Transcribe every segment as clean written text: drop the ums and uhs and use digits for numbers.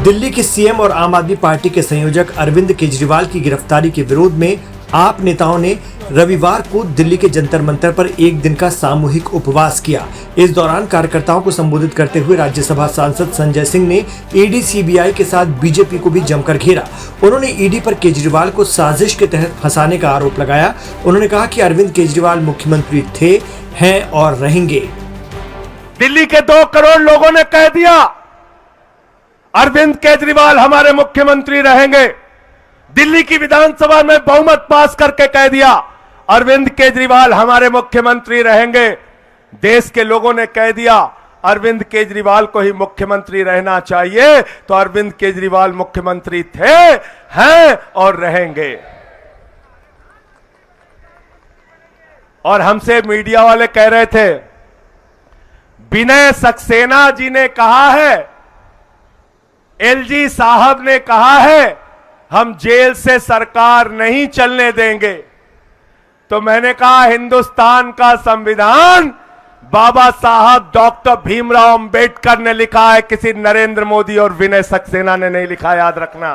दिल्ली के सीएम और आम आदमी पार्टी के संयोजक अरविंद केजरीवाल की गिरफ्तारी के विरोध में आप नेताओं ने रविवार को दिल्ली के जंतर मंतर पर एक दिन का सामूहिक उपवास किया। इस दौरान कार्यकर्ताओं को संबोधित करते हुए राज्यसभा सांसद संजय सिंह ने ईडी सीबीआई के साथ बीजेपी को भी जमकर घेरा। उन्होंने ईडी पर केजरीवाल को साजिश के तहत फंसाने का आरोप लगाया। उन्होंने कहा कि अरविंद केजरीवाल मुख्यमंत्री थे, हैं और रहेंगे। दिल्ली के 2 करोड़ लोगों ने कह दिया अरविंद केजरीवाल हमारे मुख्यमंत्री रहेंगे। दिल्ली की विधानसभा में बहुमत पास करके कह दिया अरविंद केजरीवाल हमारे मुख्यमंत्री रहेंगे। देश के लोगों ने कह दिया अरविंद केजरीवाल को ही मुख्यमंत्री रहना चाहिए, तो अरविंद केजरीवाल मुख्यमंत्री थे, हैं और रहेंगे। और हमसे मीडिया वाले कह रहे थे विनय सक्सेना जी ने कहा है, एलजी साहब ने कहा है हम जेल से सरकार नहीं चलने देंगे। तो मैंने कहा हिंदुस्तान का संविधान बाबा साहब डॉक्टर भीमराव अंबेडकर ने लिखा है, किसी नरेंद्र मोदी और विनय सक्सेना ने नहीं लिखा, याद रखना।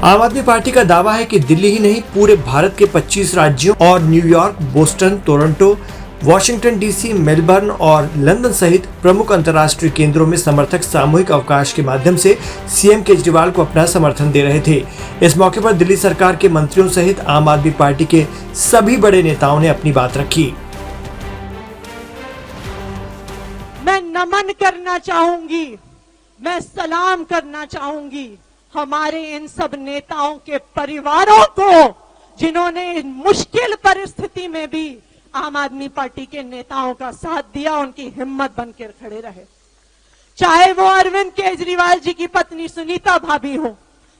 आम आदमी पार्टी का दावा है कि दिल्ली ही नहीं पूरे भारत के 25 राज्यों और New York, Boston, Toronto, Washington DC, Melbourne और लंदन सहित प्रमुख अंतर्राष्ट्रीय केंद्रों में समर्थक सामूहिक अवकाश के माध्यम से सीएम केजरीवाल को अपना समर्थन दे रहे थे। इस मौके पर दिल्ली सरकार के मंत्रियों सहित आम आदमी पार्टी के सभी बड़े नेताओं ने अपनी बात रखी। मैं नमन करना चाहूंगी, मैं सलाम करना चाहूंगी हमारे इन सब नेताओं के परिवारों को, जिन्होंने इन मुश्किल परिस्थिति में भी आम आदमी पार्टी के नेताओं का साथ दिया, उनकी हिम्मत बनकर खड़े रहे। चाहे वो अरविंद केजरीवाल जी की पत्नी सुनीता भाभी हो,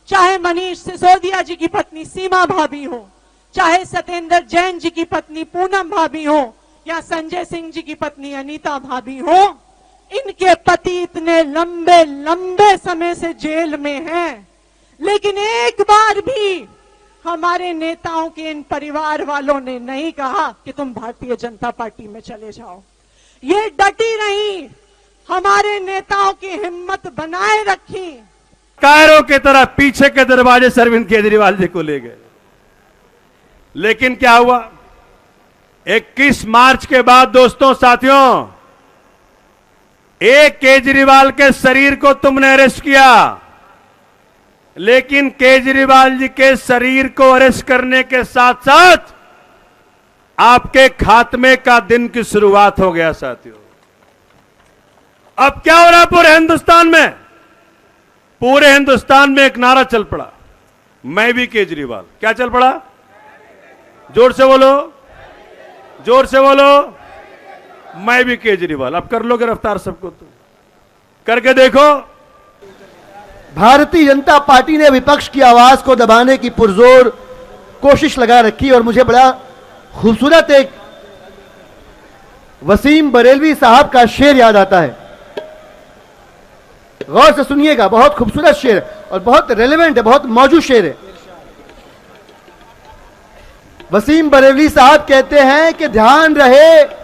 चाहे मनीष सिसोदिया जी की पत्नी सीमा भाभी हो, चाहे सत्येंद्र जैन जी की पत्नी पूनम भाभी हो, या संजय सिंह जी की पत्नी अनीता भाभी हो, इनके पति इतने लंबे लंबे समय से जेल में हैं, लेकिन एक बार भी हमारे नेताओं के इन परिवार वालों ने नहीं कहा कि तुम भारतीय जनता पार्टी में चले जाओ। ये डटी रही, हमारे नेताओं की हिम्मत बनाए रखी। कायरों की तरह पीछे के दरवाजे से अरविंद केजरीवाल जी को ले गए। लेकिन क्या हुआ? 21 मार्च के बाद दोस्तों, साथियों, एक केजरीवाल के शरीर को तुमने अरेस्ट किया, लेकिन केजरीवाल जी के शरीर को अरेस्ट करने के साथ साथ आपके खात्मे का दिन की शुरुआत हो गया। साथियों, अब क्या हो रहा है पूरे हिंदुस्तान में? पूरे हिंदुस्तान में एक नारा चल पड़ा, मैं भी केजरीवाल। क्या चल पड़ा? जोर से बोलो, जोर से बोलो, मैं भी केजरीवाल। अब कर लो गिरफ्तार सबको, तो करके देखो। भारतीय जनता पार्टी ने विपक्ष की आवाज को दबाने की पुरजोर कोशिश लगा रखी और मुझे बड़ा खूबसूरत एक वसीम बरेलवी साहब का शेर याद आता है। गौर से सुनिएगा, बहुत खूबसूरत शेर है और बहुत रेलेवेंट है, बहुत मौजूद शेर है। वसीम बरेलवी साहब कहते हैं कि ध्यान रहे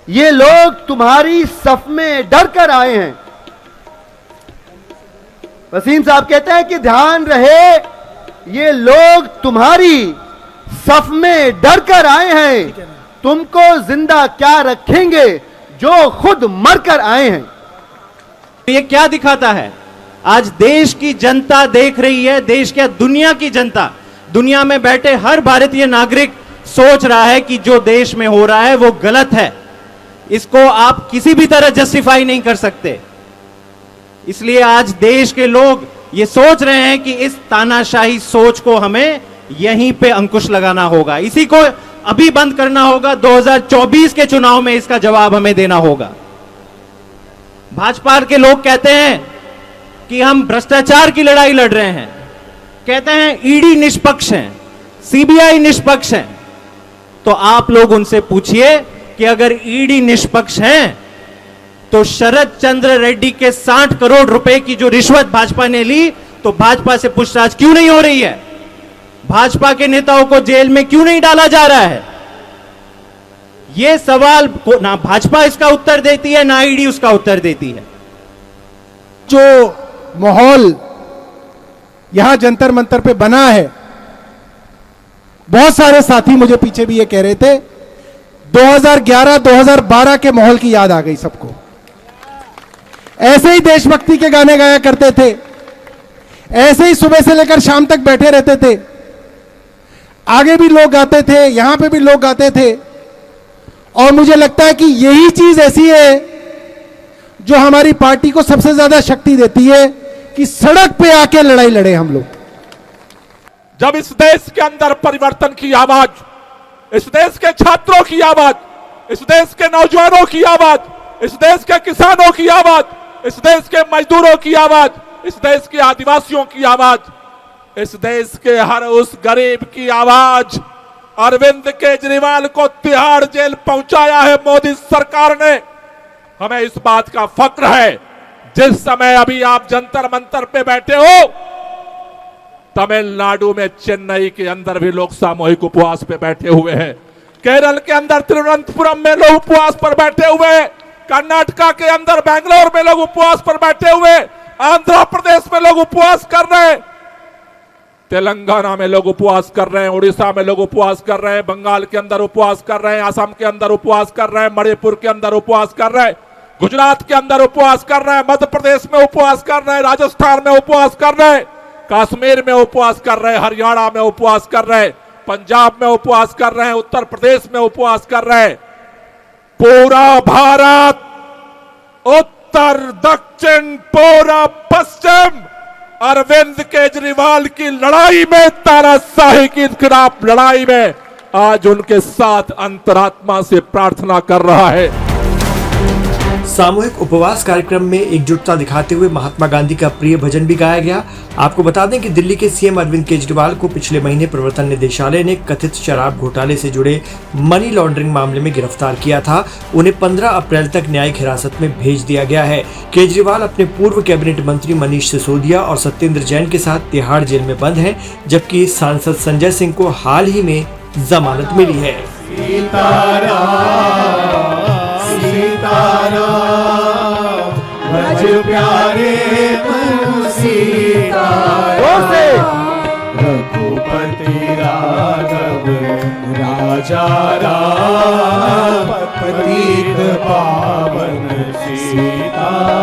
ये लोग तुम्हारी सफ में डर कर आए हैं। वसीम साहब कहते हैं कि ध्यान रहे ये लोग तुम्हारी सफ में डर कर आए हैं, तुमको जिंदा क्या रखेंगे जो खुद मर कर आए हैं। ये क्या दिखाता है? आज देश की जनता देख रही है, देश क्या दुनिया की जनता, दुनिया में बैठे हर भारतीय नागरिक सोच रहा है कि जो देश में हो रहा है वो गलत है। इसको आप किसी भी तरह जस्टिफाई नहीं कर सकते। इसलिए आज देश के लोग ये सोच रहे हैं कि इस तानाशाही सोच को हमें यहीं पे अंकुश लगाना होगा, इसी को अभी बंद करना होगा। 2024 के चुनाव में इसका जवाब हमें देना होगा। भाजपा के लोग कहते हैं कि हम भ्रष्टाचार की लड़ाई लड़ रहे हैं, कहते हैं ईडी निष्पक्ष है, सीबीआई निष्पक्ष है। तो आप लोग उनसे पूछिए कि अगर ईडी निष्पक्ष है तो शरद चंद्र रेड्डी के 60 करोड़ रुपए की जो रिश्वत भाजपा ने ली, तो भाजपा से पूछताछ क्यों नहीं हो रही है? भाजपा के नेताओं को जेल में क्यों नहीं डाला जा रहा है? ये सवाल ना भाजपा इसका उत्तर देती है, ना ईडी उसका उत्तर देती है। जो माहौल यहां जंतर मंतर पे बना है, बहुत सारे साथी मुझे पीछे भी ये कह रहे थे, 2011-2012 के माहौल की याद आ गई सबको। ऐसे ही देशभक्ति के गाने गाया करते थे, ऐसे ही सुबह से लेकर शाम तक बैठे रहते थे, आगे भी लोग गाते थे, यहां पे भी लोग गाते थे। और मुझे लगता है कि यही चीज ऐसी है जो हमारी पार्टी को सबसे ज्यादा शक्ति देती है कि सड़क पे आके लड़ाई लड़े हम लोग। जब इस देश के अंदर परिवर्तन की आवाज, इस देश के छात्रों की आवाज, इस देश के नौजवानों की आवाज, इस देश के किसानों की आवाज, इस देश के मजदूरों की आवाज, इस देश के आदिवासियों की आवाज, इस देश के हर उस गरीब की आवाज, अरविंद केजरीवाल को तिहाड़ जेल पहुंचाया है मोदी सरकार ने। हमें इस बात का फक्र है, जिस समय अभी आप जंतर मंतर पे बैठे हो, तमिलनाडु में चेन्नई के अंदर भी लोग सामूहिक उपवास पे बैठे हुए हैं, केरल के अंदर तिरुवनंतपुरम में लोग उपवास पर बैठे हुए हैं, कर्नाटका के अंदर बेंगलोर में लोग उपवास पर बैठे हुए, आंध्र प्रदेश में लोग उपवास कर रहे हैं, तेलंगाना में लोग उपवास कर रहे हैं, उड़ीसा में लोग उपवास कर रहे हैं, बंगाल के अंदर उपवास कर रहे हैं, असम के अंदर उपवास कर रहे हैं, मणिपुर के अंदर उपवास कर रहे हैं, गुजरात के अंदर उपवास कर रहे हैं, मध्य प्रदेश में उपवास कर रहे हैं, राजस्थान में उपवास कर रहे हैं, कश्मीर में उपवास कर रहे हैं, हरियाणा में उपवास कर रहे हैं, पंजाब में उपवास कर रहे हैं, उत्तर प्रदेश में उपवास कर रहे हैं। पूरा भारत, उत्तर दक्षिण पूर्व पश्चिम, अरविंद केजरीवाल की लड़ाई में, तानाशाही की खिलाफ लड़ाई में आज उनके साथ अंतरात्मा से प्रार्थना कर रहा है। सामूहिक उपवास कार्यक्रम में एकजुटता दिखाते हुए महात्मा गांधी का प्रिय भजन भी गाया गया। आपको बता दें कि दिल्ली के सीएम अरविंद केजरीवाल को पिछले महीने प्रवर्तन निदेशालय ने कथित शराब घोटाले से जुड़े मनी लॉन्ड्रिंग मामले में गिरफ्तार किया था। उन्हें 15 अप्रैल तक न्यायिक हिरासत में भेज दिया गया है। केजरीवाल अपने पूर्व कैबिनेट मंत्री मनीष सिसोदिया और सत्येंद्र जैन के साथ तिहाड़ जेल में बंद हैं, जबकि सांसद संजय सिंह को हाल ही में जमानत मिली है। प्यारे रघुपति राघव राजा राम पतित पावन सीताराम।